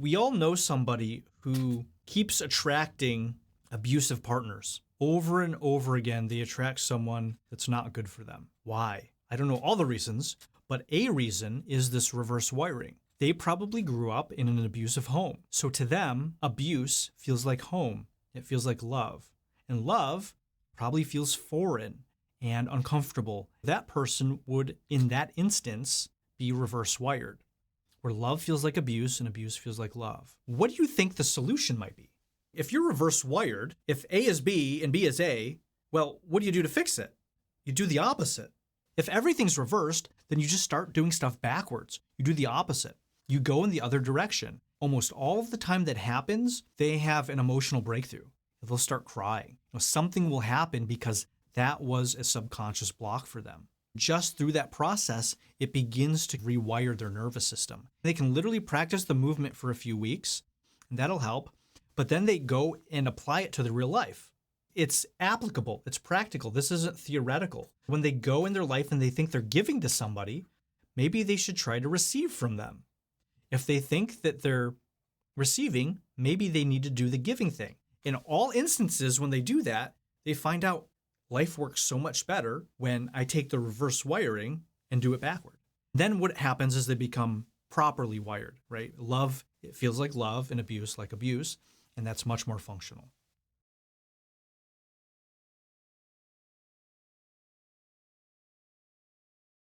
We all know somebody who keeps attracting abusive partners. Over and over again, they attract someone that's not good for them. Why? I don't know all the reasons, but a reason is this reverse wiring. They probably grew up in an abusive home. So to them, abuse feels like home. It feels like love. And love probably feels foreign and uncomfortable. That person would, in that instance, be reverse wired, where love feels like abuse and abuse feels like love. What do you think the solution might be? If you're reverse wired, if A is B and B is A, well, what do you do to fix it? You do the opposite. If everything's reversed, then you just start doing stuff backwards. You do the opposite. You go in the other direction. Almost all of the time that happens, they have an emotional breakthrough. They'll start crying. Something will happen because that was a subconscious block for them. Just through that process, it begins to rewire their nervous system. They can literally practice the movement for a few weeks, and that'll help, but then they go and apply it to their real life. It's applicable, it's practical, this isn't theoretical. When they go in their life and they think they're giving to somebody, maybe they should try to receive from them. If they think that they're receiving, maybe they need to do the giving thing. In all instances, when they do that, they find out life works so much better when I take the reverse wiring and do it backward. Then what happens is they become properly wired, right? Love, it feels like love, and abuse like abuse, and that's much more functional.